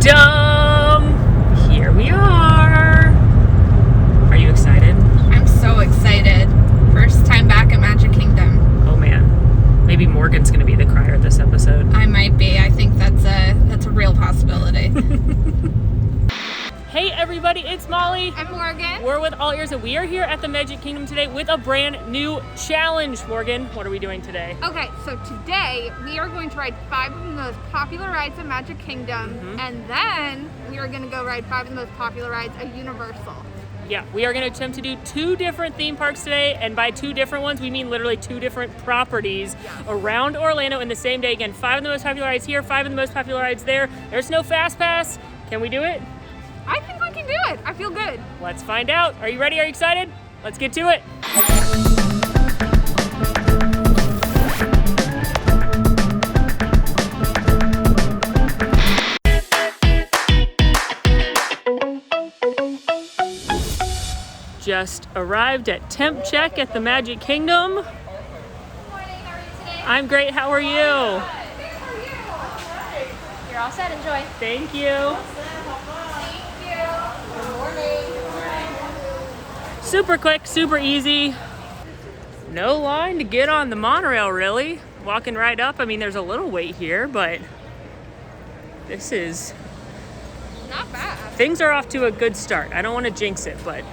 Kingdom! Here we are. Are you excited? I'm so excited. First time back at Magic Kingdom. Oh man. Maybe Morgan's gonna be the crier this episode. I might be. I think that's a real possibility. Hey everybody, it's Molly. I'm Morgan. We're with AllEars and we are here at the Magic Kingdom today with a brand new challenge. Morgan, what are we doing today? Okay, so today we are going to ride 5 of the most popular rides at Magic Kingdom, and then we are going to go ride 5 of the most popular rides at Universal. Yeah, we are going to attempt to do 2 different theme parks today, and by 2 different ones, we mean literally 2 different properties around Orlando in the same day. Again, 5 of the most popular rides here, 5 of the most popular rides there. There's no fast pass. Can we do it? I think we can do it. I feel good. Let's find out. Are you ready? Are you excited? Let's get to it. Just arrived at temp check at the Magic Kingdom. Good morning. How are you today? I'm great. How are you? Good. How are you? All right. You're all set. Enjoy. Thank you. Super quick, super easy. No line to get on the monorail, really. Walking right up. I mean, there's a little wait here, but this is... Not bad. Things are off to a good start. I don't want to jinx it, but...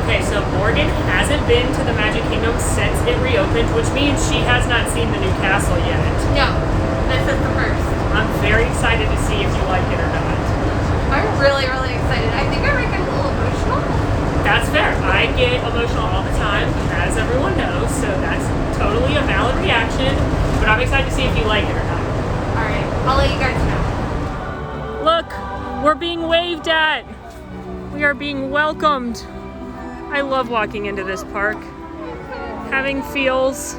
Okay, so Morgan hasn't been to the Magic Kingdom since it reopened, which means she has not seen the new castle yet. No, this is the first. I'm very excited to see if you like it or not. I'm really, really excited. I think I might get a little emotional. That's fair. I get emotional all the time, as everyone knows, so that's totally a valid reaction, but I'm excited to see if you like it or not. All right, I'll let you guys know. Look, we're being waved at. We are being welcomed. I love walking into this park, having feels.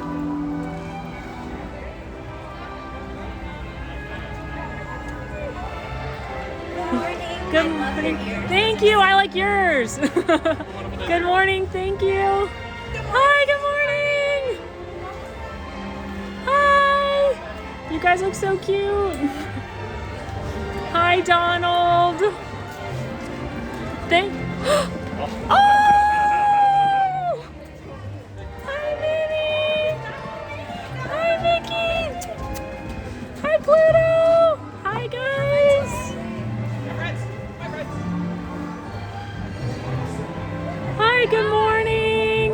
Good morning. Thank you. I like yours. Good morning. Thank you. Hi. Good morning. Hi. You guys look so cute. Hi, Donald. Oh! Hi, Minnie. Hi, Mickey. Hi, Pluto. Hi, guys. Hi, good morning.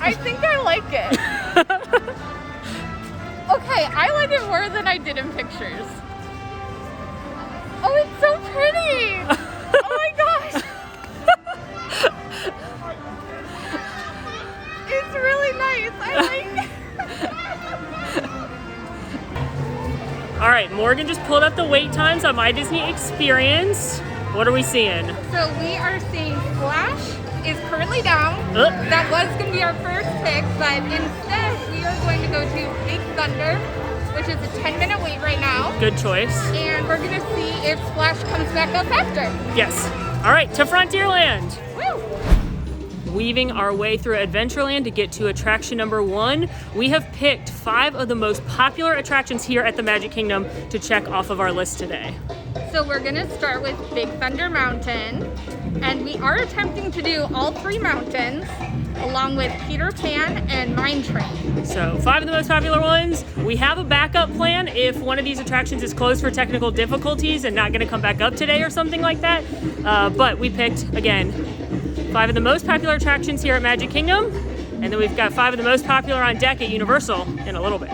I think I like it. Okay, I like it more than I did in pictures. Oh, it's so pretty. Oh my gosh. It's really nice. I like it. All right, Morgan just pulled up the wait times on My Disney Experience. What are we seeing? So we are seeing Splash is currently down. That was going to be our first pick, but instead we are going to go to Big Thunder, which is a 10-minute wait right now. Good choice. And we're going to see if Splash comes back up after. Yes. All right, to Frontierland. Woo! Weaving our way through Adventureland to get to attraction number 1. We have picked 5 of the most popular attractions here at the Magic Kingdom to check off of our list today. So we're going to start with Big Thunder Mountain, and we are attempting to do all 3 mountains, along with Peter Pan and Mine Train. So 5 of the most popular ones. We have a backup plan if one of these attractions is closed for technical difficulties and not going to come back up today or something like that. But we picked, again, 5 of the most popular attractions here at Magic Kingdom, and then we've got 5 of the most popular on deck at Universal in a little bit.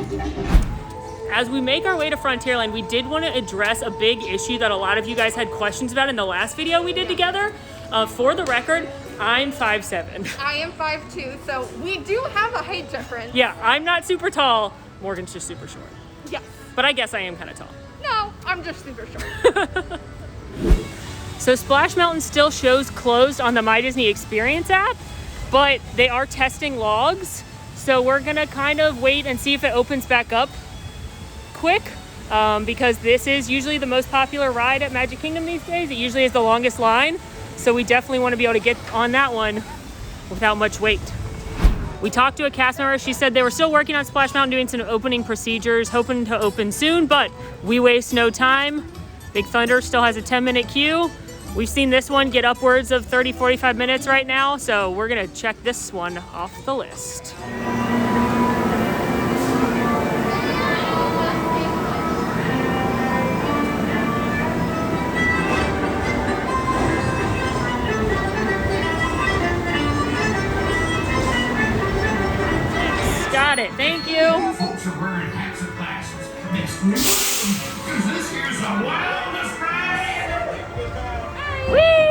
As we make our way to Frontierland, we did want to address a big issue that a lot of you guys had questions about in the last video we did together. For the record, I'm 5'7". I am 5'2", so we do have a height difference. Yeah, I'm not super tall. Morgan's just super short. Yes. But I guess I am kind of tall. No, I'm just super short. So Splash Mountain still shows closed on the My Disney Experience app, but they are testing logs. So we're gonna kind of wait and see if it opens back up quick, because this is usually the most popular ride at Magic Kingdom these days. It usually is the longest line. So we definitely want to be able to get on that one without much weight. We talked to a cast member. She said they were still working on Splash Mountain, doing some opening procedures, hoping to open soon, but we waste no time. Big Thunder still has a 10-minute queue. We've seen this one get upwards of 30, 45 minutes right now, so we're gonna check this one off the list. Got it, thank you. Folks are wearing hats and glasses. Because this here's the wildest ride. Whee!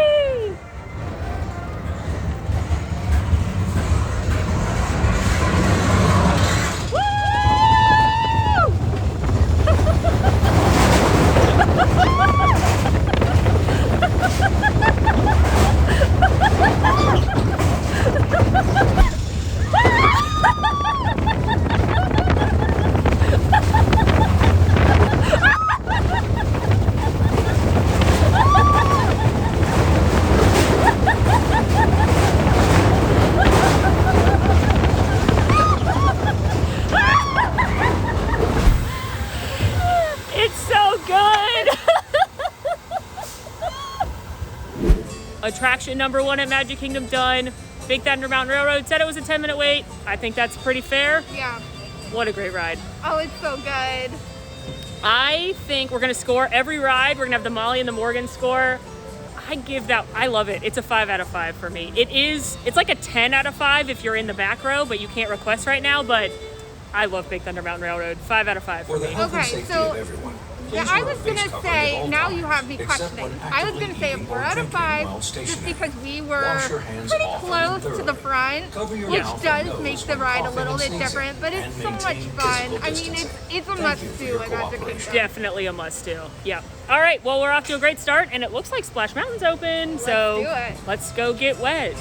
Attraction number 1 at Magic Kingdom done. Big Thunder Mountain Railroad said it was a 10-minute wait. I think that's pretty fair. Yeah. What a great ride. Oh, it's so good. I think we're gonna score every ride. We're gonna have the Molly and the Morgan score. I love it. It's a 5 out of 5 for me. It's like a 10 out of 5 if you're in the back row, but you can't request right now, but I love Big Thunder Mountain Railroad. 5 out of 5 for me. Okay, so yeah, I was gonna say, now you have me questioning. I was gonna say a 4 out of 5 just because we were pretty close to the front, which does make the ride a little bit different, but it's so much fun. I mean, it's a must-do at Magic Kingdom. Definitely a must-do. Yeah. All right, well, we're off to a great start, and it looks like Splash Mountain's open, so let's go get wet.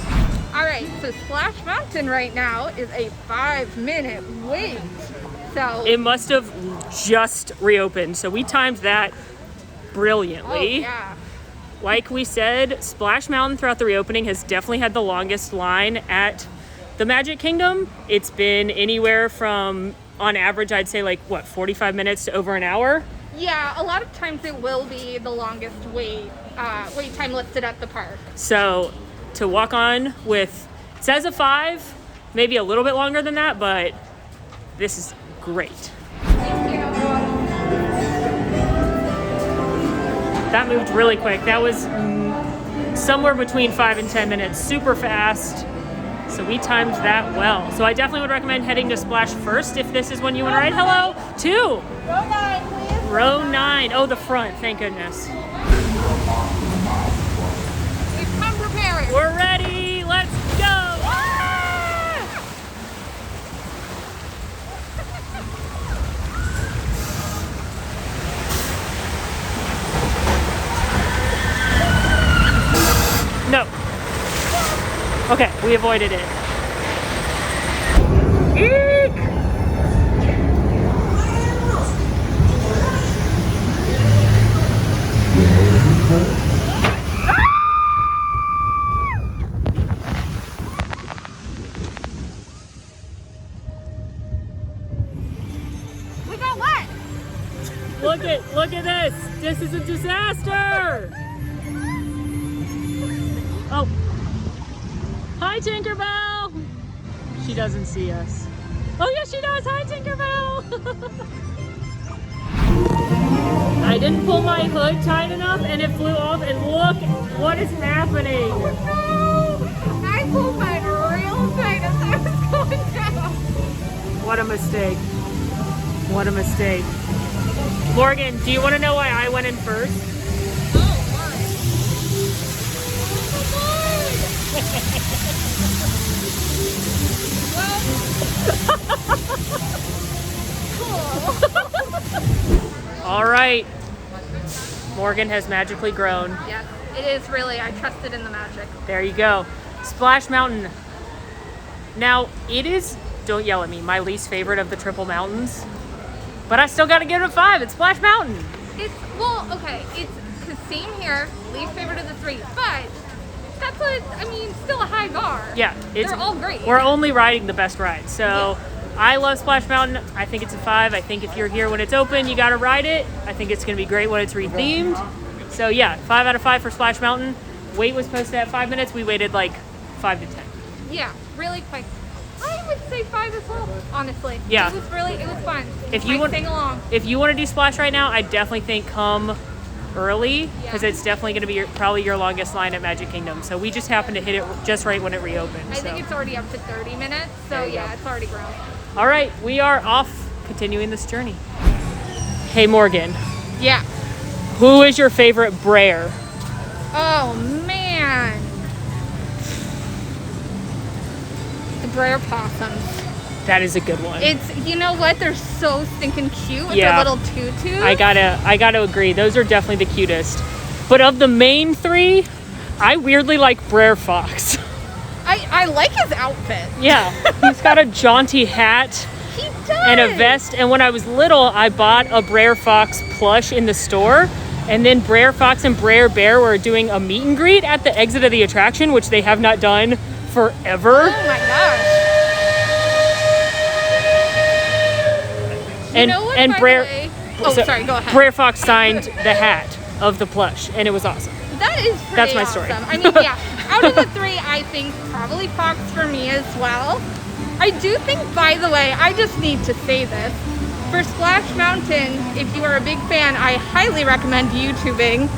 All right, so Splash Mountain right now is a 5-minute wait. So it must have just reopened, so we timed that brilliantly. Oh, yeah. Like we said, Splash Mountain throughout the reopening has definitely had the longest line at the Magic Kingdom. It's been anywhere from, on average, I'd say 45 minutes to over an hour? Yeah, a lot of times it will be the longest wait time listed at the park. So to walk on with, it says a 5, maybe a little bit longer than that, but this is great. Thank you. That moved really quick. That was somewhere between 5 and 10 minutes, super fast. So we timed that well. So I definitely would recommend heading to Splash first if this is when you want to ride. Hello, 2. Row 9, please. Row 9. Oh, the front, thank goodness. We've come prepared. We're ready, let's go. No. Okay, we avoided it. Eek! We got wet. Look at this. This is a disaster. Oh. Hi, Tinkerbell. She doesn't see us. Oh, yes, she does. Hi, Tinkerbell. I didn't pull my hood tight enough and it flew off, and look what is happening. No! I pulled mine real tight as I was going down. What a mistake. What a mistake. Morgan, do you want to know why I went in first? All right. Morgan has magically grown. Yes, it is really. I trusted in the magic. There you go. Splash Mountain. Now, it is, don't yell at me, my least favorite of the Triple Mountains. But I still got to give it a 5. It's Splash Mountain. It's, well, okay, it's the same here, least favorite of the 3, but that's I mean, still a high bar. Yeah, they're all great. We're only riding the best rides. So I love Splash Mountain. I think it's a 5. I think if you're here when it's open, you got to ride it. I think it's going to be great when it's rethemed. So yeah, 5 out of 5 for Splash Mountain. Wait was posted at 5 minutes. We waited like 5 to 10. Yeah, really quick. I would say 5 as well, honestly. Yeah. It was fun. If you want, sing along. If you want to do Splash right now, I definitely think come early because it's definitely going to be probably your longest line at Magic Kingdom. So we just happened to hit it just right when it reopened. I think it's already up to 30 minutes. So yeah, it's already grown. All right, we are off continuing this journey. Hey Morgan. Yeah. Who is your favorite Brer? Oh man. The Brer possums. That is a good one. It's, you know what? They're so stinking cute with their little tutus. I gotta agree. Those are definitely the cutest. But of the main 3, I weirdly like Brer Fox. I like his outfit. Yeah, he's got a jaunty hat. He does. And a vest. And when I was little, I bought a Brer Fox plush in the store. And then Brer Fox and Brer Bear were doing a meet and greet at the exit of the attraction, which they have not done forever. Oh my gosh. And, you know what, and Brer, sorry, go ahead. Brer Fox signed the hat of the plush, and it was awesome. That is pretty That's my awesome. story. I mean, yeah, out of the 3, I think probably Fox for me as well. I do think, by the way, I just need to say this. For Splash Mountain, if you are a big fan, I highly recommend YouTubing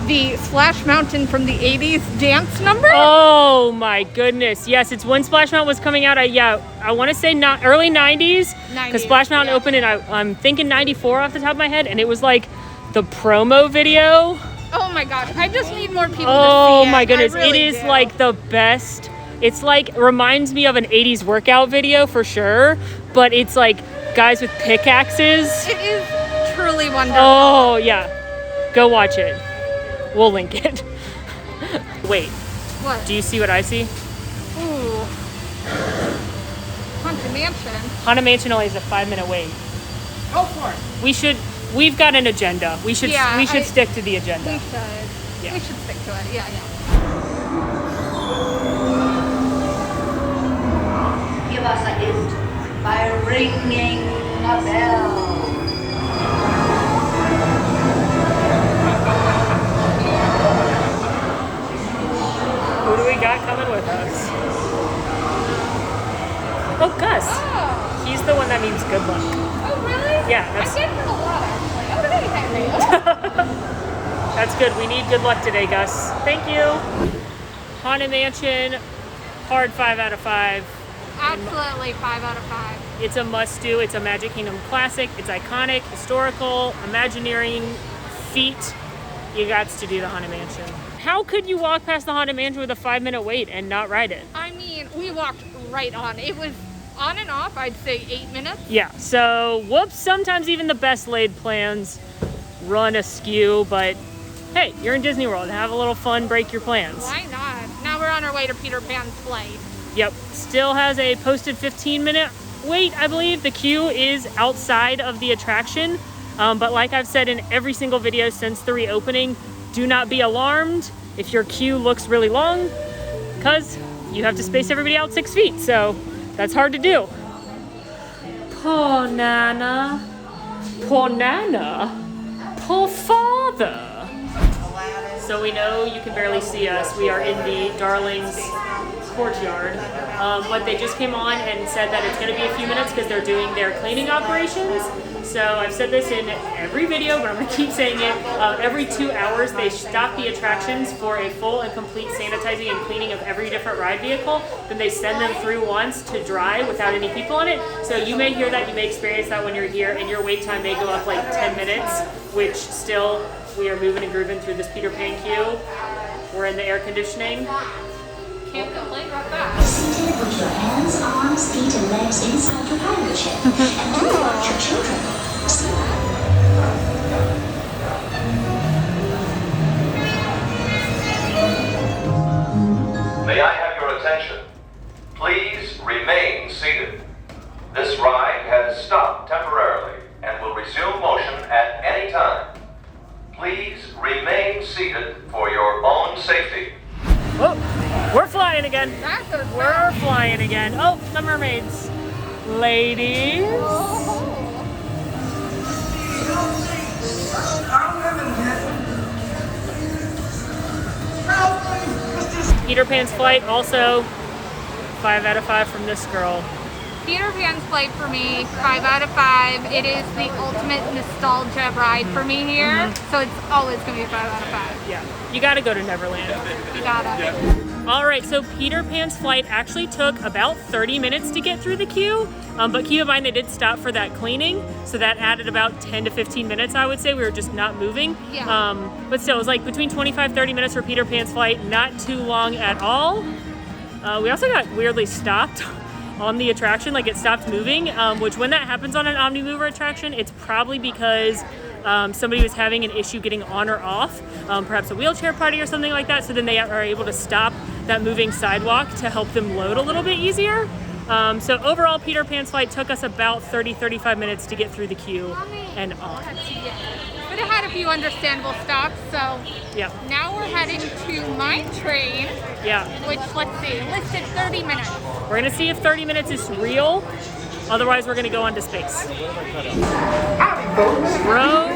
the Splash Mountain from the 80s dance number. Oh my goodness. Yes, it's when Splash Mountain was coming out. I want to say early 90s. Because Splash Mountain opened in, I'm thinking 94 off the top of my head. And it was like the promo video. Oh my gosh. I just need more people to see it. Oh my goodness. Really it is like the best. It's like, reminds me of an 80s workout video for sure. But it's like guys with pickaxes. It is truly wonderful. Oh yeah. Go watch it. We'll link it. Wait. What? Do you see what I see? Ooh. Haunted Mansion. Haunted Mansion only has a 5-minute wait. Go for it. We've got an agenda. We should stick to the agenda. We should. Yeah. We should stick to it. Yeah. Give us a hint by ringing a bell. Who do we got coming with us? Oh, Gus. Oh. He's the one that means good luck. Oh, really? Yeah, I get him a lot, actually. Oh, hey, Henry. That's good. We need good luck today, Gus. Thank you. Haunted Mansion, hard 5 out of 5. Absolutely 5 out of 5. It's a must-do. It's a Magic Kingdom classic. It's iconic, historical, Imagineering feat. You got to do the Haunted Mansion. How could you walk past the Haunted Mansion with a 5-minute wait and not ride it? I mean, we walked right on. It was on and off, I'd say 8 minutes. Yeah, so whoops, sometimes even the best laid plans run askew, but hey, you're in Disney World. Have a little fun, break your plans. Why not? Now we're on our way to Peter Pan's flight. Yep, still has a posted 15-minute wait, I believe. The queue is outside of the attraction, but like I've said in every single video since the reopening, do not be alarmed if your queue looks really long, because you have to space everybody out 6 feet, so that's hard to do. Poor Nana, poor Nana, poor father. So we know you can barely see us. We are in the Darlings courtyard, but they just came on and said that it's going to be a few minutes because they're doing their cleaning operations. So I've said this in every video, but I'm going to keep saying it. Every 2 hours they stop the attractions for a full and complete sanitizing and cleaning of every different ride vehicle. Then they send them through once to dry without any people on it. So you may hear that, you may experience that when you're here, and your wait time may go up like 10 minutes, which still we are moving and grooving through this Peter Pan queue. We're in the air conditioning. Can't complain about that. Seated with your hands, arms, feet, and legs inside your pirate ship, and do watch your children. May I have your attention? Please remain seated. This ride has stopped temporarily and will resume motion at any time. Please remain seated for your own safety. Oh, we're flying again. That goes We're fast. flying again. Oh, the mermaids. Ladies. Peter Pan's flight, also 5 out of 5 from this girl. Peter Pan's flight for me, 5 out of 5. It is the ultimate nostalgia ride for me here. So it's always going to be 5 out of 5. Yeah, you gotta go to Neverland. You gotta. All right, so Peter Pan's flight actually took about 30 minutes to get through the queue, but keep in mind they did stop for that cleaning, so that added about 10 to 15 minutes, I would say. We were just not moving. Yeah. But still, it was like between 25-30 minutes for Peter Pan's flight, not too long at all. We also got weirdly stopped on the attraction, like it stopped moving, which when that happens on an Omnimover attraction, it's probably because somebody was having an issue getting on or off, perhaps a wheelchair party or something like that, so then they are able to stop that moving sidewalk to help them load a little bit easier. So overall, Peter Pan's flight took us about 30-35 minutes to get through the queue and on. But it had a few understandable stops, so Yeah, now we're heading to Mine Train, yeah. which, let's see, listed 30 minutes. We're gonna see if 30 minutes is real. Otherwise, we're gonna go on to space. Row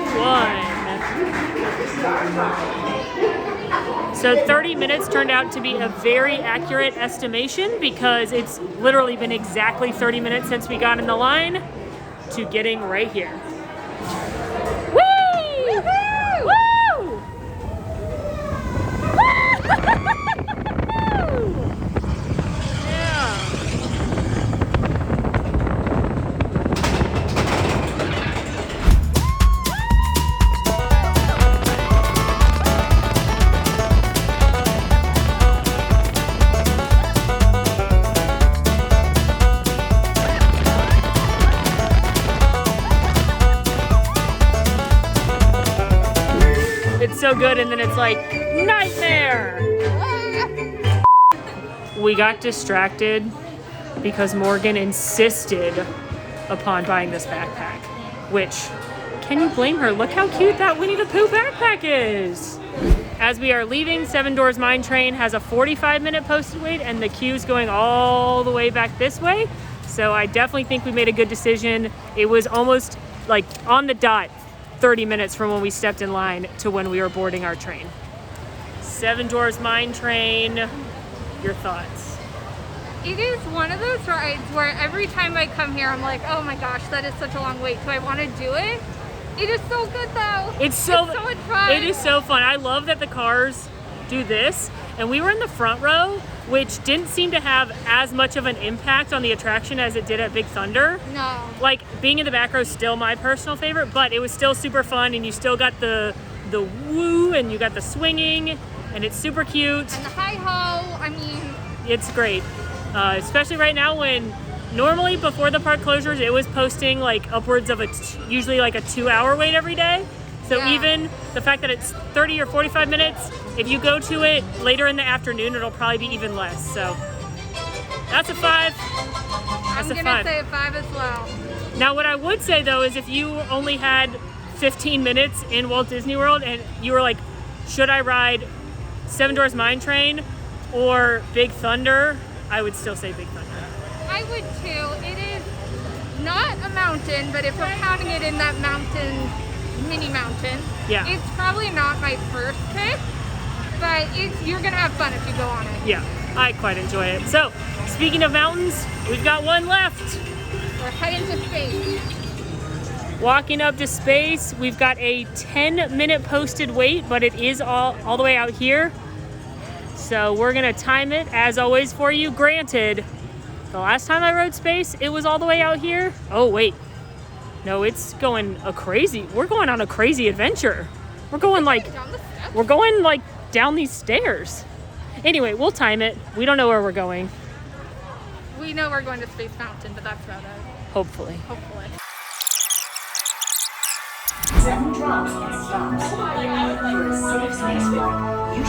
1. So 30 minutes turned out to be a very accurate estimation because it's literally been exactly 30 minutes since we got in the line to getting right here. Whee! Woo! Yeah. It's so good, and then it's like, nightmare! We got distracted because Morgan insisted upon buying this backpack, which, can you blame her? Look how cute that Winnie the Pooh backpack is! As we are leaving, Seven Doors Mine Train has a 45-minute posted wait, and the queue's going all the way back this way. So I definitely think we made a good decision. It was almost like on the dot 30 minutes from when we stepped in line to when we were boarding our train. Seven Doors Mine Train, your thoughts? It is one of those rides where every time I come here, I'm like, oh my gosh, that is such a long wait. Do I want to do it? It is so good though. It's so much fun. It is so fun. I love that the cars do this. And we were in the front row, which didn't seem to have as much of an impact on the attraction as it did at Big Thunder. No. Like, being in the back row is still my personal favorite, but it was still super fun, and you still got the woo, and you got the swinging, and it's super cute. And the hi-ho, I mean... It's great. Especially right now when normally before the park closures, it was posting like upwards of usually like a 2-hour wait every day. So Yeah. even the fact that it's 30 or 45 minutes, if you go to it later in the afternoon, it'll probably be even less. So that's a 5. I'm gonna say a 5 as well. Now, what I would say though is if you only had 15 minutes in Walt Disney World and you were like, should I ride Seven Doors Mine Train or Big Thunder? I would still say Big Thunder. I would too. It is not a mountain, but if we're counting it in that mountain, mini mountain, Yeah. it's probably not my first pick, but you're gonna have fun if you go on it. Yeah, I quite enjoy it. So, speaking of mountains, we've got one left. We're heading to space. Walking up to space, we've got a 10-minute posted wait, but it is all the way out here. So we're gonna time it as always for you. Granted, the last time I rode space, it was all the way out here. Oh wait, no, it's going we're going on a crazy adventure. We're going like Down the steps. We're going like down these stairs. Anyway, we'll time it. We don't know where we're going. We know we're going to Space Mountain, but that's about it. Hopefully. Hopefully. 7 drops and stops. For a safe spaceport, you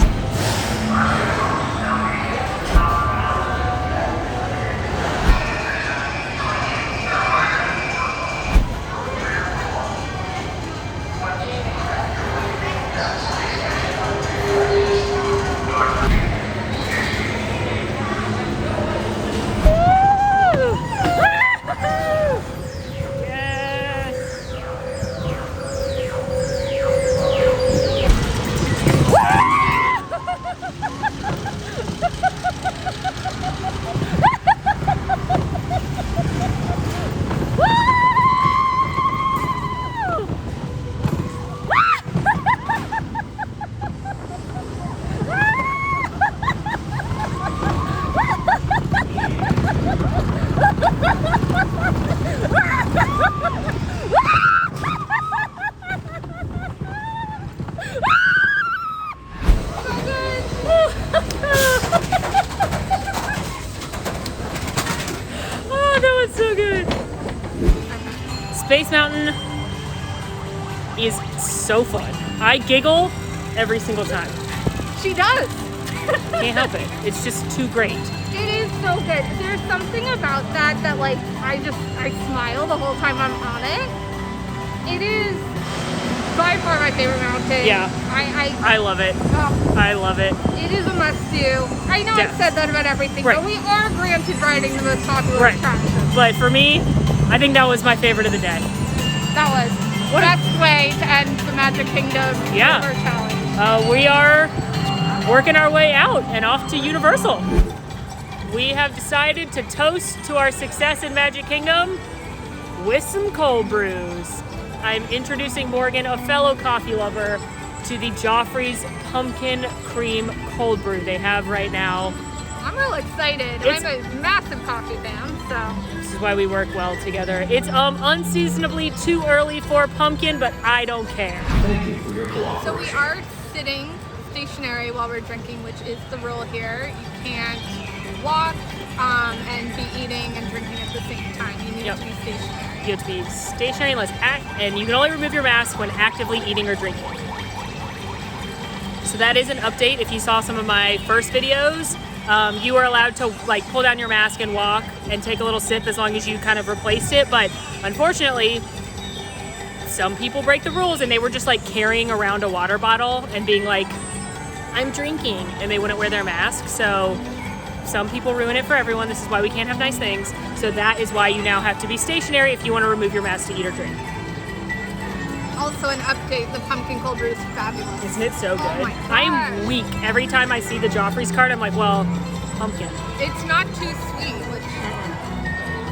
so fun. I giggle every single time. She does. Can't help it. It's just too great. It is so good. There's something about that like I smile the whole time I'm on it. It is by far my favorite mountain. Yeah. I love it. I love it. It is a must-do. I know I've said that about everything, Right. but we are granted riding the most popular attraction. But for me, I think that was my favorite of the day. That was the best way to end the Magic Kingdom River Challenge. We are working our way out and off to Universal. We have decided to toast to our success in Magic Kingdom with some cold brews. I'm introducing Morgan, a fellow coffee lover, to the Joffrey's Pumpkin Cream Cold Brew they have right now. I'm real excited. I'm a massive coffee fan, so. This is why we work well together. It's unseasonably too early for pumpkin, but I don't care. Thank you for your cooperation. So we are sitting stationary while we're drinking, which is the rule here. You can't walk and be eating and drinking at the same time. You need to be stationary. You have to be stationary and you can only remove your mask when actively eating or drinking. So that is an update. If you saw some of my first videos, you are allowed to like pull down your mask and walk and take a little sip as long as you kind of replaced it. But unfortunately, some people break the rules and they were just like carrying around a water bottle and being like, I'm drinking, and they wouldn't wear their mask. So some people ruin it for everyone. This is why we can't have nice things. So that is why you now have to be stationary if you want to remove your mask to eat or drink. Also an update, the pumpkin cold brew is fabulous. Isn't it so good? Oh my I'm weak. Every time I see the Joffrey's card, I'm like, well, pumpkin. It's not too sweet, which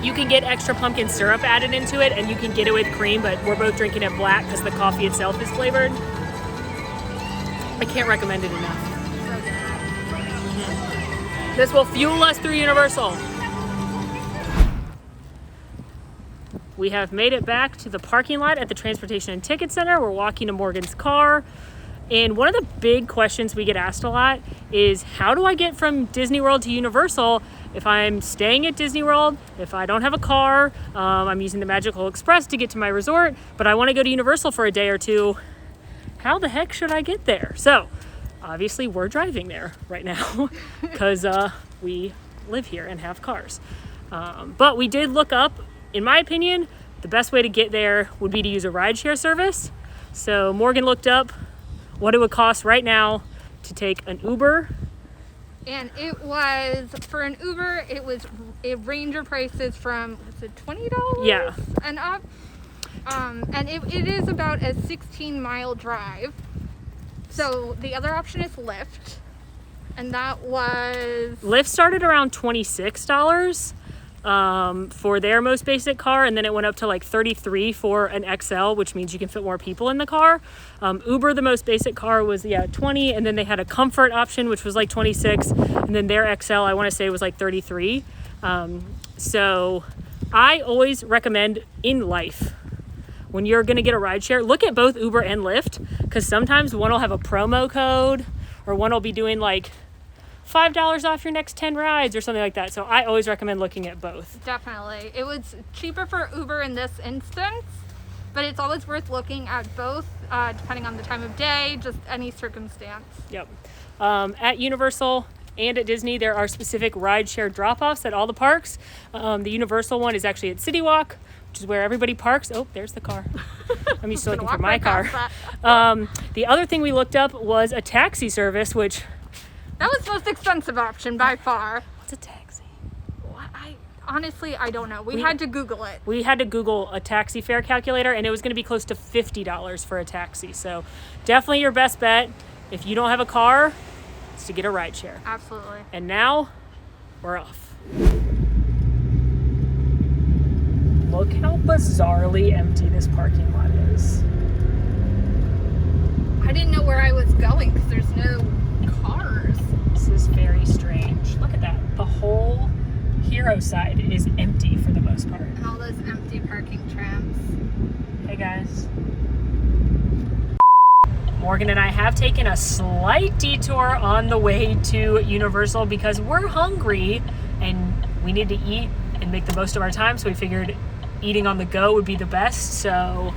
You can get extra pumpkin syrup added into it, and you can get it with cream, but we're both drinking it black because the coffee itself is flavored. I can't recommend it enough. so good. This will fuel us through Universal. We have made it back to the parking lot at the Transportation and Ticket Center. We're walking to Morgan's car. And one of the big questions we get asked a lot is, how do I get from Disney World to Universal if I'm staying at Disney World, if I don't have a car, I'm using the Magical Express to get to my resort, but I want to go to Universal for a day or two. How the heck should I get there? So obviously we're driving there right now because we live here and have cars. But we did look up, in my opinion, the best way to get there would be to use a rideshare service. So Morgan looked up what it would cost right now to take an Uber. And it was, for an Uber, it range of prices from, was it $20? Yeah. And up. And it is about a 16-mile drive. So the other option is Lyft. And that was... Lyft started around $26 for their most basic car, and then it went up to like $33 for an XL, which means you can fit more people in the car. Uber, the most basic car, was $20, and then they had a comfort option, which was like $26, and then their XL, I want to say, was like $33. So I always recommend in life, when you're going to get a rideshare, look at both Uber and Lyft, because sometimes one will have a promo code, or one will be doing like $5 off your next 10 rides or something like that. So I always recommend looking at both. Definitely. It was cheaper for Uber in this instance, but it's always worth looking at both, depending on the time of day, just any circumstance. Yep. At Universal and at Disney, there are specific rideshare drop-offs at all the parks. The Universal one is actually at City Walk, which is where everybody parks. Oh, there's the car. I'm used to looking for my car. The other thing we looked up was a taxi service, which... That was the most expensive option by far. What's a taxi? Honestly, I don't know. We had to Google it. We had to Google a taxi fare calculator, and it was going to be close to $50 for a taxi. So definitely your best bet, if you don't have a car, is to get a rideshare. Absolutely. And now we're off. Look how bizarrely empty this parking lot is. I didn't know where I was going because there's no cars. This is very strange. Look at that. The whole hero side is empty for the most part. And all those empty parking trams. Hey guys. Morgan and I have taken a slight detour on the way to Universal because we're hungry and we need to eat and make the most of our time. So we figured eating on the go would be the best. So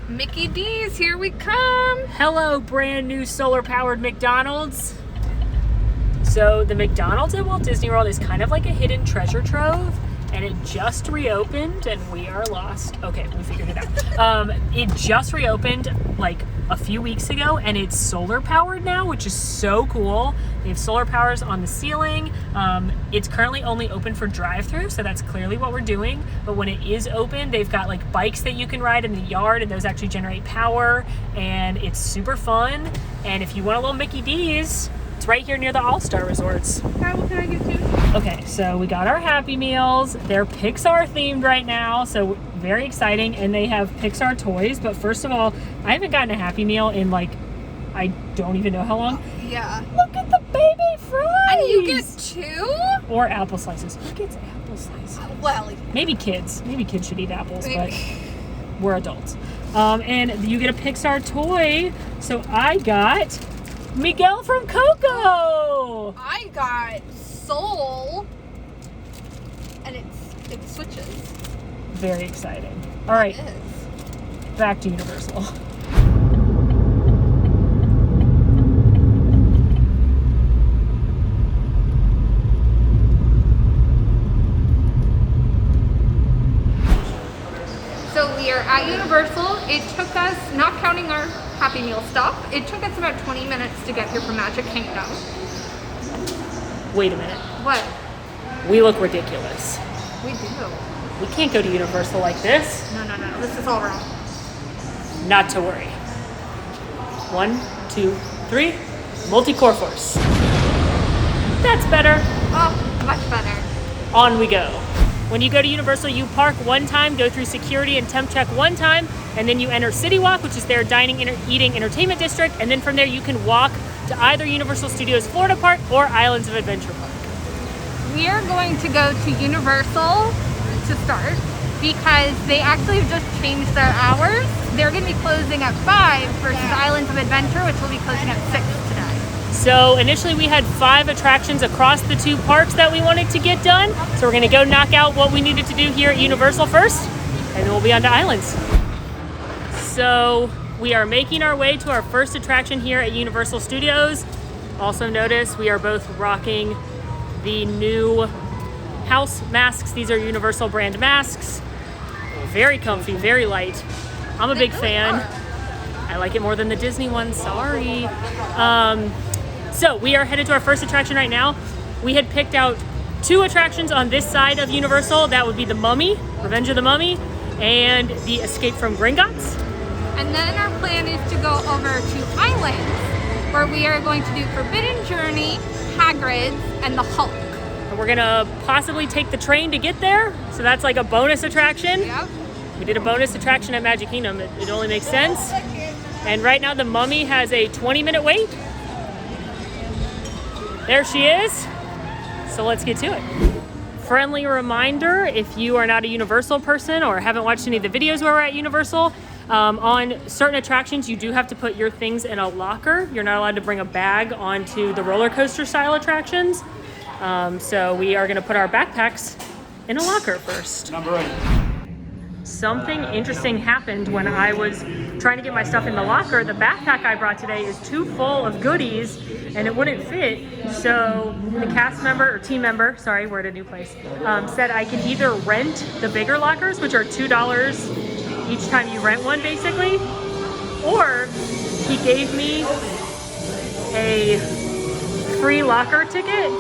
Mickey D's, here we come. Hello, brand new solar powered McDonald's. So the McDonald's at Walt Disney World is kind of like a hidden treasure trove, and it just reopened and we are lost. Okay, we figured it out. It just reopened like a few weeks ago and it's solar powered now, which is so cool. They have solar powers on the ceiling. It's currently only open for drive-through, so that's clearly what we're doing. But when it is open, they've got like bikes that you can ride in the yard and those actually generate power, and it's super fun. And if you want a little Mickey D's, it's right here near the All-Star Resorts. Hi, what can I get you? Okay, so we got our Happy Meals. They're Pixar themed right now, so very exciting. And they have Pixar toys. But first of all, I haven't gotten a Happy Meal in like, I don't even know how long. Yeah. Look at the baby fries! And you get 2? Or apple slices. Who gets apple slices? Well, Maybe kids. Maybe kids should eat apples, but we're adults. And you get a Pixar toy. So I got Miguel from Coco. I got Soul, and it switches. Very exciting. All right, It is. back to Universal. So we are at Universal. It took us, not counting our Happy Meal stop, it took us about 20 minutes to get here from Magic Kingdom. Wait a minute. What? We look ridiculous. We do. We can't go to Universal like this. No. This is all wrong. Not to worry. 1, 2, 3. Multi-core force. That's better. Oh, much better. On we go. When you go to Universal, you park one time, go through security and temp check one time, and then you enter City Walk, which is their dining, eating, entertainment district, and then from there you can walk to either Universal Studios Florida Park or Islands of Adventure Park. We are going to go to Universal to start because they actually have just changed their hours. They're going to be closing at 5 versus Islands of Adventure, which will be closing at 6 today. So initially we had 5 attractions across the 2 parks that we wanted to get done. So we're gonna go knock out what we needed to do here at Universal first, and then we'll be on to Islands. So we are making our way to our first attraction here at Universal Studios. Also notice we are both rocking the new house masks. These are Universal brand masks. Very comfy, very light. I'm a big fan. I like it more than the Disney one, sorry. So we are headed to our first attraction right now. We had picked out 2 attractions on this side of Universal. That would be the Mummy, Revenge of the Mummy, and the Escape from Gringotts. And then our plan is to go over to Islands, where we are going to do Forbidden Journey, Hagrid's, and the Hulk. And we're gonna possibly take the train to get there. So that's like a bonus attraction. Yep. We did a bonus attraction at Magic Kingdom. It only makes sense. And right now the Mummy has a 20-minute wait. There she is. So let's get to it. Friendly reminder, if you are not a Universal person or haven't watched any of the videos where we're at Universal, on certain attractions you do have to put your things in a locker. You're not allowed to bring a bag onto the roller coaster style attractions. So we are gonna put our backpacks in a locker first. Number 8. Something interesting happened when I was trying to get my stuff in the locker. The backpack I brought today is too full of goodies and it wouldn't fit. So the cast member, or team member, sorry, we're at a new place, said I can either rent the bigger lockers, which are $2 each time you rent one basically, or he gave me a free locker ticket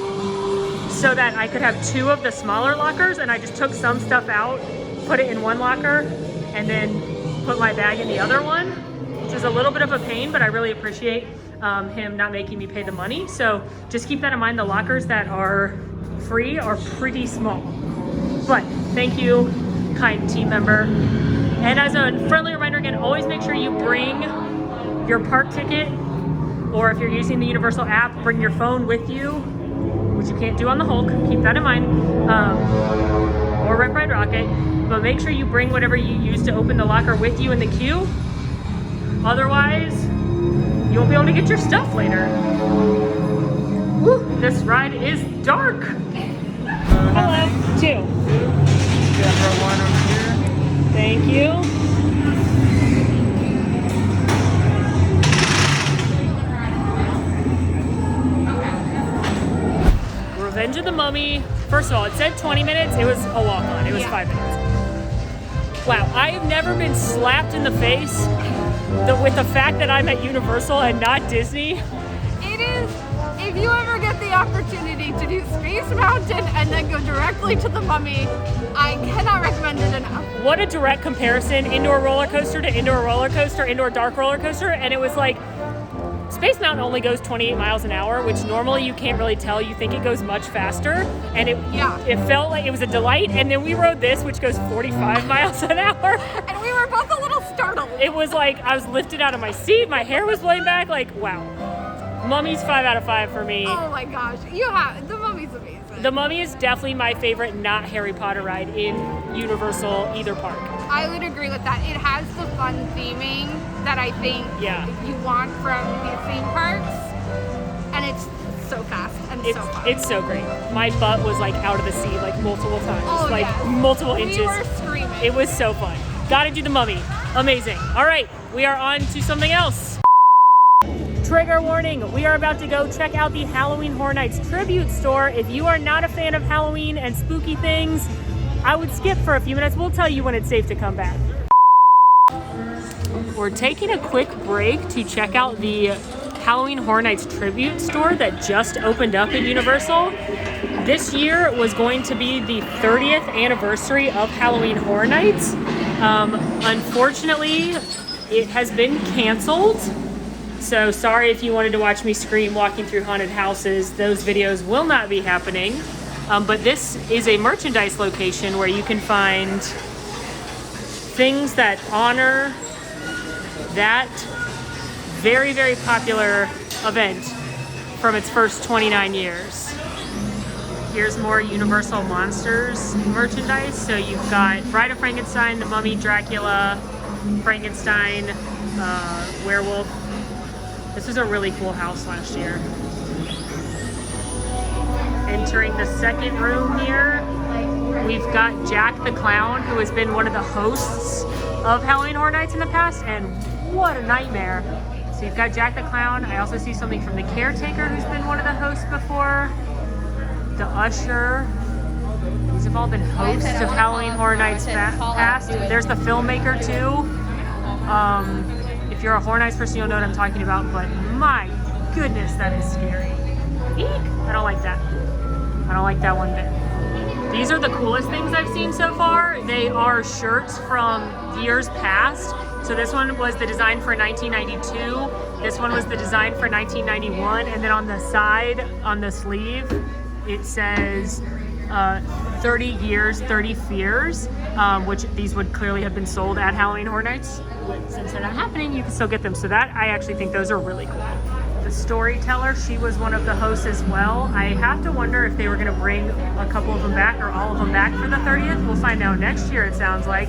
so that I could have 2 of the smaller lockers, and I just took some stuff out, put it in one locker, and then put my bag in the other one, which is a little bit of a pain, but I really appreciate him not making me pay the money. So just keep that in mind. The lockers that are free are pretty small. But thank you, kind team member. And as a friendly reminder again, always make sure you bring your park ticket, or if you're using the Universal app, bring your phone with you, which you can't do on the Hulk, keep that in mind, or Red Ride Rocket. But make sure you bring whatever you use to open the locker with you in the queue. Otherwise, you won't be able to get your stuff later. Woo, this ride is dark. Hello, 2. Thank you. the Mummy. First of all, it said 20 minutes. It was a walk-on. It was 5 minutes. Wow, I have never been slapped in the face with the fact that I'm at Universal and not Disney. It is, if you ever get the opportunity to do Space Mountain and then go directly to the Mummy, I cannot recommend it enough. What a direct comparison, indoor roller coaster to indoor roller coaster, indoor dark roller coaster, and it was like, Space Mountain only goes 28 miles an hour, which normally you can't really tell. You think it goes much faster, and it felt like it was a delight. And then we rode this, which goes 45 miles an hour. And we were both a little startled. It was like I was lifted out of my seat, my hair was blowing back, like, wow. Mummy's 5 out of 5 for me. Oh my gosh, the Mummy's amazing. The Mummy is definitely my favorite not Harry Potter ride in Universal either park. I would agree with that. It has the fun theming that I think you want from these theme parks, and it's so fast and so fun. It's so great. My butt was like out of the seat like multiple times, multiple inches. We were screaming. It was so fun. Gotta do the Mummy. Amazing. All right, we are on to something else. Trigger warning, we are about to go check out the Halloween Horror Nights tribute store. If you are not a fan of Halloween and spooky things, I would skip for a few minutes. We'll tell you when it's safe to come back. We're taking a quick break to check out the Halloween Horror Nights tribute store that just opened up at Universal. This year was going to be the 30th anniversary of Halloween Horror Nights. Unfortunately, it has been canceled. So sorry if you wanted to watch me scream walking through haunted houses. Those videos will not be happening. But this is a merchandise location where you can find things that honor that very, very popular event from its first 29 years. Here's more Universal Monsters merchandise. So you've got Bride of Frankenstein, The Mummy, Dracula, Frankenstein, Werewolf. This was a really cool house last year. Entering the second room here, we've got Jack the Clown, who has been one of the hosts of Halloween Horror Nights in the past, and what a nightmare. So you've got Jack the Clown. I also see something from the Caretaker, who's been one of the hosts before. The Usher. These have all been hosts of Halloween Horror Nights past. There's the filmmaker too. If you're a Horror Nights person, you'll know what I'm talking about, but my goodness, that is scary. Eek! I don't like that. I don't like that one bit. These are the coolest things I've seen so far. They are shirts from years past. So this one was the design for 1992. This one was the design for 1991. And then on the side, on the sleeve, it says 30 years, 30 fears, which these would clearly have been sold at Halloween Horror Nights. Since they're not happening, you can still get them. So that, I actually think those are really cool. The storyteller, she was one of the hosts as well. I have to wonder if they were going to bring a couple of them back or all of them back for the 30th. We'll find out next year, it sounds like.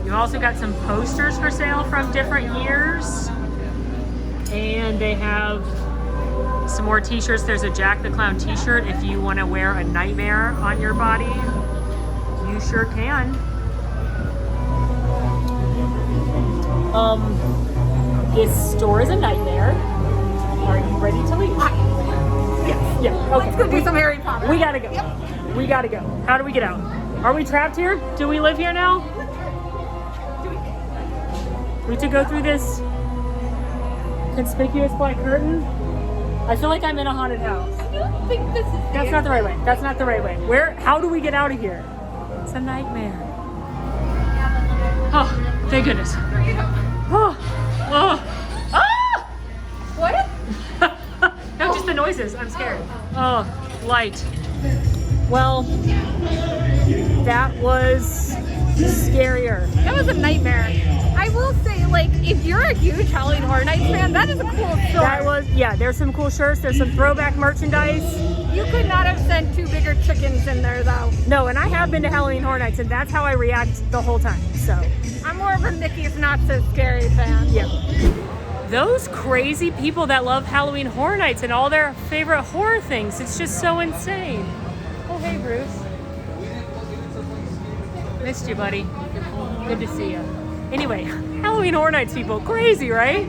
You've also got some posters for sale from different years. And they have some more t-shirts. There's a Jack the Clown t-shirt. If you want to wear a nightmare on your body, you sure can. This store is a nightmare. Are you ready to leave? Yes. Yeah. Okay. Let's go do some Harry Potter. We gotta go. Yep. We gotta go. How do we get out? Are we trapped here? Do we live here now? We have to go through this conspicuous black curtain. I feel like I'm in a haunted house. I don't think this is That's not the right way. That's not the right way. How do we get out of here? It's a nightmare. Oh, thank goodness. Oh. What? No, just the noises. I'm scared. Oh, light. Well, that was scarier. That was a nightmare. I will say, like, if you're a huge Halloween Horror Nights fan, that is a cool store. That was, yeah, there's some cool shirts. There's some throwback merchandise. You could not have sent two bigger chickens in there, though. No, and I have been to Halloween Horror Nights, and that's how I react the whole time, so. I'm more of a Mickey's Not So Scary fan. Yeah. Those crazy people that love Halloween Horror Nights and all their favorite horror things, it's just so insane. Oh, hey, Bruce. Missed you, buddy. Good to see you. Anyway, Halloween Horror Nights people, crazy, right?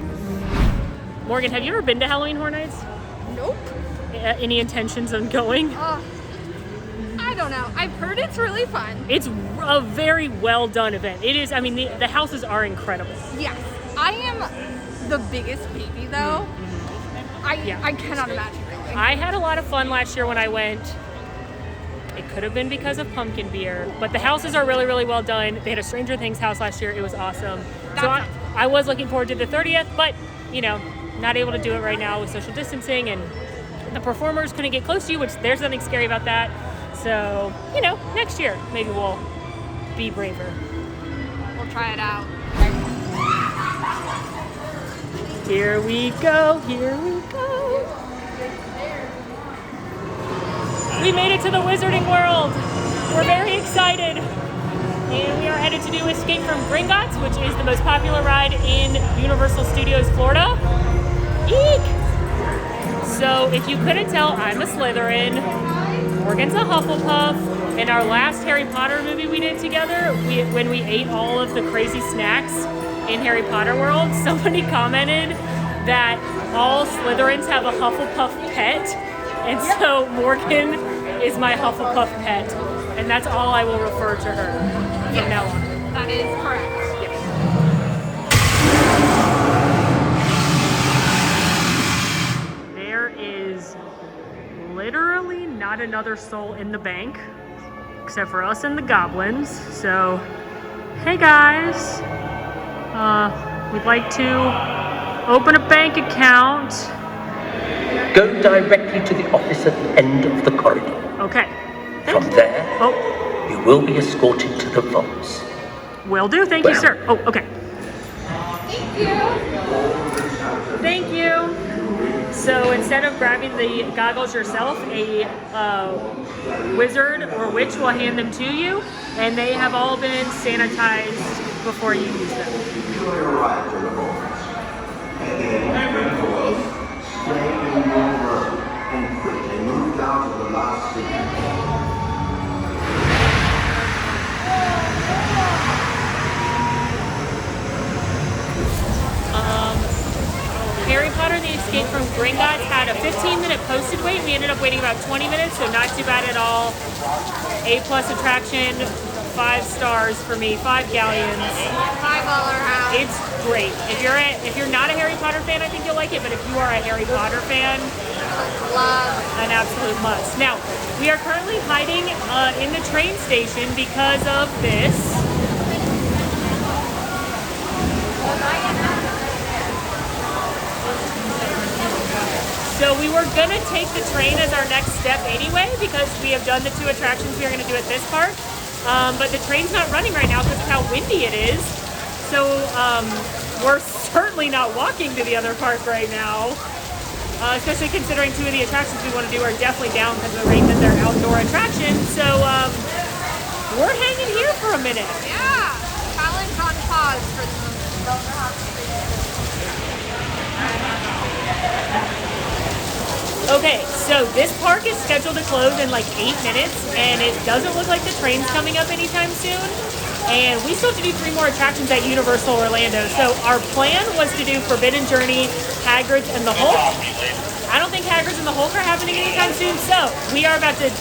Morgan, have you ever been to Halloween Horror Nights? Nope. Any intentions on going? I don't know. I've heard it's really fun. It's a very well done event. It is, I mean, the houses are incredible. Yes. I am the biggest baby though. I cannot imagine really. I had a lot of fun last year when I went. It could have been because of pumpkin beer, but the houses are really, really well done. They had a Stranger Things house last year. It was awesome. So I was looking forward to the 30th, but, you know, not able to do it right now with social distancing, and the performers couldn't get close to you, which there's nothing scary about that. So, you know, next year, maybe we'll be braver. We'll try it out. Here we go, here we go. We made it to the Wizarding World. We're very excited. And we are headed to do Escape from Gringotts, which is the most popular ride in Universal Studios Florida. Eek! So if you couldn't tell, I'm a Slytherin. Morgan's a Hufflepuff. In our last Harry Potter movie we did together, when we ate all of the crazy snacks in Harry Potter World, somebody commented that all Slytherins have a Hufflepuff pet, and so Morgan is my Hufflepuff pet, and that's all I will refer to her from now on. That is correct. There is literally not another soul in the bank, except for us and the goblins. So, hey guys, we'd like to open a bank account. Go directly to the office at the end of the corridor. Okay. From there, Oh, you will be escorted to the vaults. will do. Thank you, sir. Oh, okay. Thank you. So instead of grabbing the goggles yourself, a wizard or witch will hand them to you, and they have all been sanitized before you use them. And quickly move down to the last seat. Harry Potter: The Escape from Gringotts had a 15-minute posted wait. We ended up waiting about 20 minutes, so not too bad at all. A+ attraction, 5 stars for me, 5 galleons. $5 house. It's great. If you're not a Harry Potter fan, I think you'll like it, but if you are a Harry Potter fan, Love. an absolute must. Now, we are currently hiding in the train station because of this. So we were gonna take the train as our next step anyway, because we have done the 2 attractions we are gonna do at this park. But the train's not running right now because of how windy it is. So we're certainly not walking to the other park right now. Especially considering 2 of the attractions we want to do are definitely down because of the rain, that they're outdoor attractions. So we're hanging here for a minute. Yeah. Challenge on pause for the Okay, so this park is scheduled to close in like 8 minutes, and it doesn't look like the train's coming up anytime soon. And we still have to do 3 more attractions at Universal Orlando. So our plan was to do Forbidden Journey, Hagrid's, and the Hulk. I don't think Hagrid's and the Hulk are happening anytime soon, so we are about to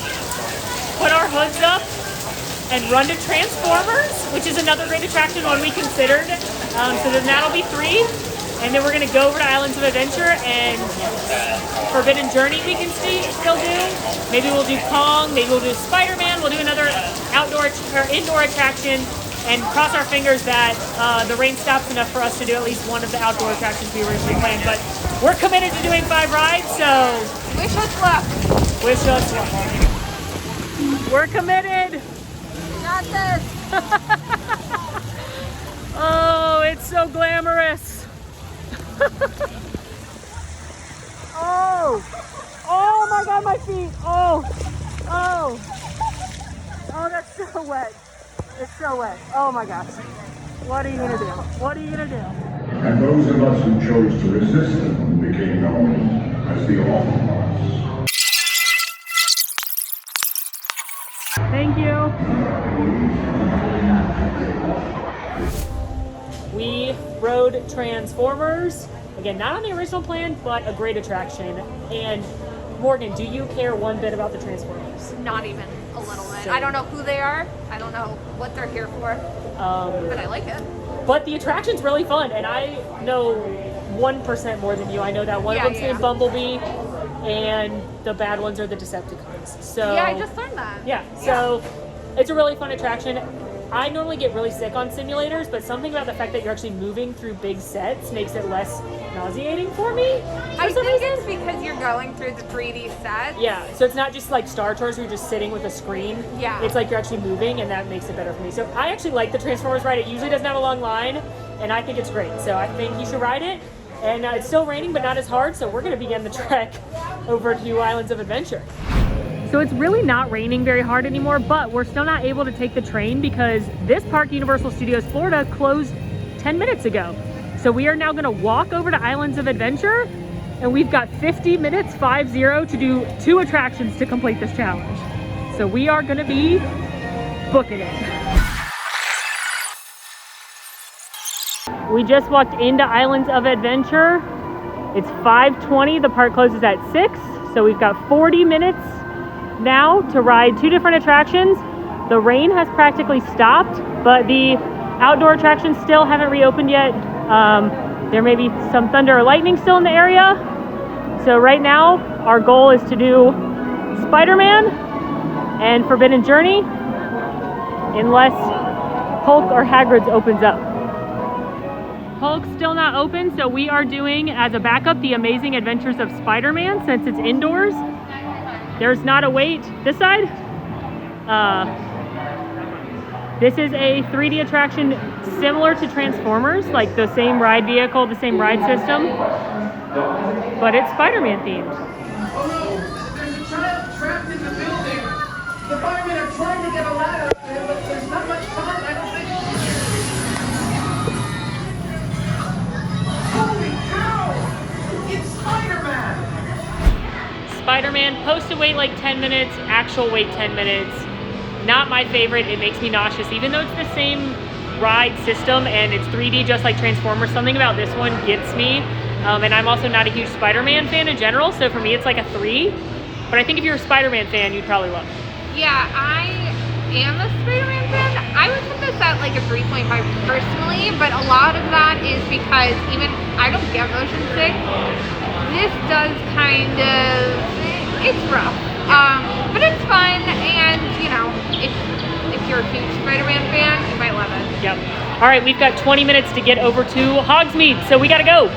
put our hoods up and run to Transformers, which is another great attraction, one we considered. So then that'll be 3. And then we're gonna go over to Islands of Adventure, and Forbidden Journey we can still do. Maybe we'll do Kong, maybe we'll do Spider-Man, we'll do another outdoor or indoor attraction, and cross our fingers that the rain stops enough for us to do at least one of the outdoor attractions we originally planned. But we're committed to doing 5 rides, so wish us luck. wish us luck. We're committed. Got this. Oh, it's so glamorous. Oh my God, my feet. Oh, that's so wet. It's so wet. Oh my gosh. What are you gonna do? What are you gonna do? And those of us who chose to resist them became known as the Awful. Thank you. We rode Transformers. Again, not on the original plan, but a great attraction. And Morgan, do you care one bit about the Transformers? Not even. a little bit. So- I don't know who they are. I don't know what they're here for, but I like it. But the attraction's really fun, and I know 1% more than you. I know that one of them's named Bumblebee, and the bad ones are the Decepticons. So Yeah, I just learned that. yeah, so it's a really fun attraction. I normally get really sick on simulators, but something about the fact that you're actually moving through big sets makes it less nauseating for me. I think it's because you're going through the 3D sets. Yeah, so it's not just like Star Tours where you're just sitting with a screen. Yeah. It's like you're actually moving, and that makes it better for me. So I actually like the Transformers ride. It usually doesn't have a long line, and I think it's great. So I think you should ride it. And it's still raining, but not as hard, so we're going to begin the trek over to Islands of Adventure. So it's really not raining very hard anymore, but we're still not able to take the train because this park, Universal Studios Florida, closed 10 minutes ago. So we are now gonna walk over to Islands of Adventure, and we've got 50 minutes, 50, to do 2 attractions to complete this challenge. So we are gonna be booking it. We just walked into Islands of Adventure. It's 5:20, the park closes at 6, so we've got 40 minutes now to ride 2 different attractions. The rain has practically stopped, but the outdoor attractions still haven't reopened yet. There may be some thunder or lightning still in the area. So right now, our goal is to do Spider-Man and Forbidden Journey, unless Hulk or Hagrid's opens up. Hulk's still not open, so we are doing, as a backup, The Amazing Adventures of Spider-Man, since it's indoors. There's not a wait this side. This is a 3D attraction similar to Transformers, like the same ride vehicle, the same ride system, but it's Spider-Man themed. Oh no, there's a child trapped in the building. The firemen are trying to get a ladder, but there's not much time. I don't think. Holy cow! It's Spider-Man! Spider-Man, supposed to wait like 10 minutes, actual wait 10 minutes. Not my favorite, it makes me nauseous, even though it's the same ride system and it's 3D just like Transformers. Something about this one gets me. And I'm also not a huge Spider-Man fan in general, so for me it's like a 3. But I think if you're a Spider-Man fan, you'd probably love it. Yeah, I am a Spider-Man fan. I would put this at like a 3.5 personally, but a lot of that is because even I don't get motion sick. This does kind of, it's rough, but it's fun, and you know, if you're a huge Spider-Man fan, you might love it. Yep. All right, we've got 20 minutes to get over to Hogsmeade, so we gotta go.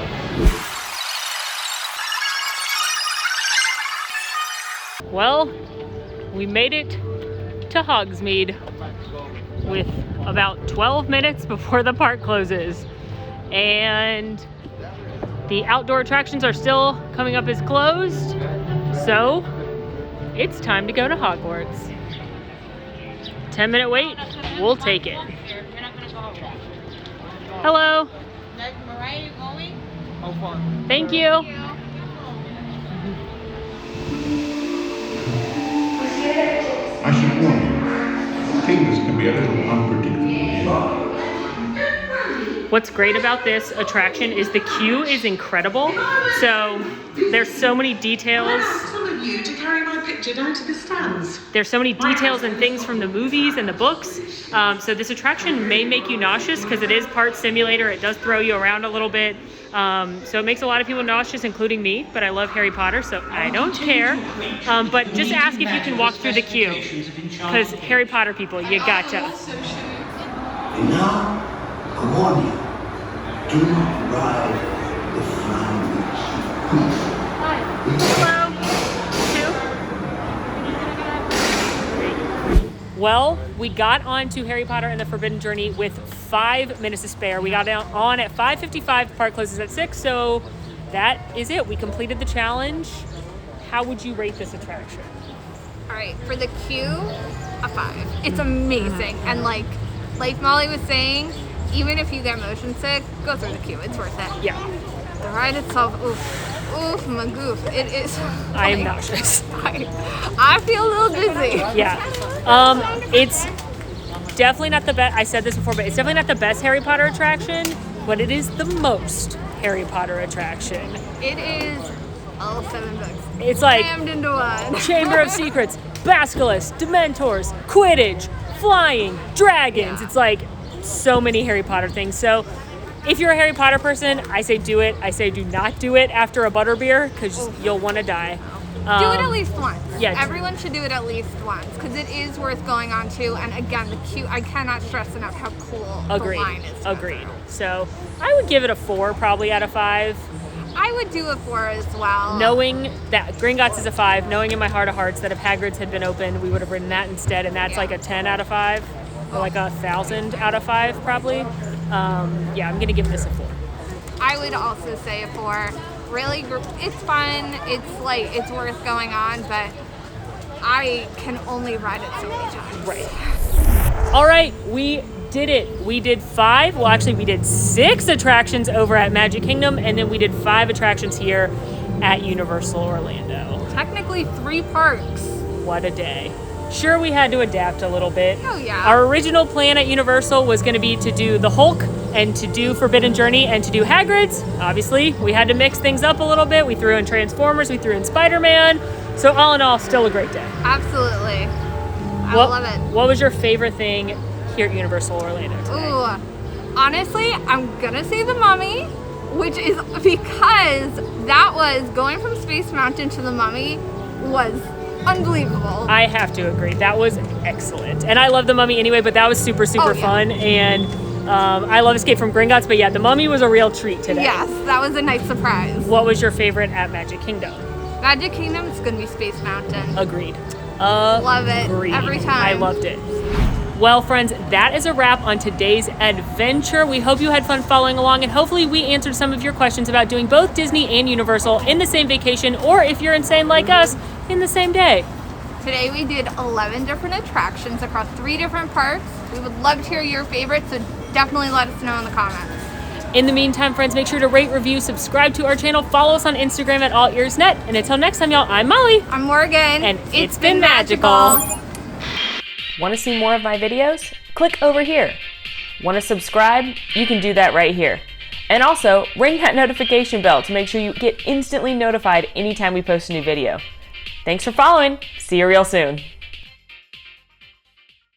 Well, we made it to Hogsmeade with about 12 minutes before the park closes. And the outdoor attractions are still coming up as closed. So it's time to go to Hogwarts. 10-minute wait, we'll take it. Hello. Mariah, you going? Thank you. I should warn you, things can be a little unpredictable here. What's great about this attraction is the queue is incredible. So there's so many details. You to carry my picture down to the stands. There's so many details and things from the movies and the books. So this attraction may make you nauseous because it is part simulator. It does throw you around a little bit. So it makes a lot of people nauseous, including me, but I love Harry Potter, so I don't care. But just ask if you can walk through the queue, because Harry Potter people, you gotcha. And now, I warn you, do not ride the flying Hello. Well, we got on to Harry Potter and the Forbidden Journey with 5 minutes to spare. We got on at 5:55, the park closes at 6, so that is it. We completed the challenge. How would you rate this attraction? All right, for the queue, a 5. It's amazing, and like Molly was saying, even if you get motion sick, go through the queue. It's worth it. Yeah. The ride itself, oof, my goof. It is. I am nauseous. I feel a little dizzy. Yeah. It's definitely not the best. I said this before, but it's definitely not the best Harry Potter attraction, but it is the most Harry Potter attraction. It is all 7 books. It's like crammed into one. Chamber of Secrets, Basilisks, Dementors, Quidditch, flying, dragons. It's like so many Harry Potter things. So if you're a Harry Potter person, I say do it. I say do not do it after a butterbeer because you'll want to die. Do it at least once. Yeah. Everyone should do it at least once because it is worth going on to. And again, I cannot stress enough how cool the line is. Agreed. So I would give it a 4 probably out of 5. I would do a 4 as well. Knowing that Gringotts is a 5, knowing in my heart of hearts that if Hagrid's had been open, we would have written that instead, and that's like a 10 out of 5, or like 1,000 out of 5 probably. I'm gonna give this a 4. I would also say a 4. Really, it's fun. It's worth going on, but I can only ride it so many times. Right. All right, we did it. We did 5. Well, actually, we did 6 attractions over at Magic Kingdom, and then we did 5 attractions here at Universal Orlando. Technically 3 parks. What a day. Sure, we had to adapt a little bit. Oh, yeah. Our original plan at Universal was going to be to do the Hulk and to do Forbidden Journey and to do Hagrid's. Obviously, we had to mix things up a little bit. We threw in Transformers, we threw in Spider-Man. So all in all, still a great day. Absolutely. I love it. What was your favorite thing here at Universal Orlando today? Ooh, honestly, I'm going to say the Mummy, which is because that was going from Space Mountain to the Mummy was unbelievable. I have to agree. That was excellent. And I love the Mummy anyway, but that was super fun. And I love Escape from Gringotts, but yeah, the Mummy was a real treat today. Yes, that was a nice surprise. What was your favorite at Magic Kingdom? Magic Kingdom is going to be Space Mountain. Agreed. Love it. Every time. I loved it. Well, friends, that is a wrap on today's adventure. We hope you had fun following along, and hopefully we answered some of your questions about doing both Disney and Universal in the same vacation, or if you're insane like us, in the same day. Today we did 11 different attractions across 3 different parks. We would love to hear your favorites, so definitely let us know in the comments. In the meantime, friends, make sure to rate, review, subscribe to our channel, follow us on Instagram at AllEars.net, and until next time, y'all, I'm Molly. I'm Morgan. And it's been magical. Want to see more of my videos? Click over here. Want to subscribe? You can do that right here. And also, ring that notification bell to make sure you get instantly notified anytime we post a new video. Thanks for following. See you real soon.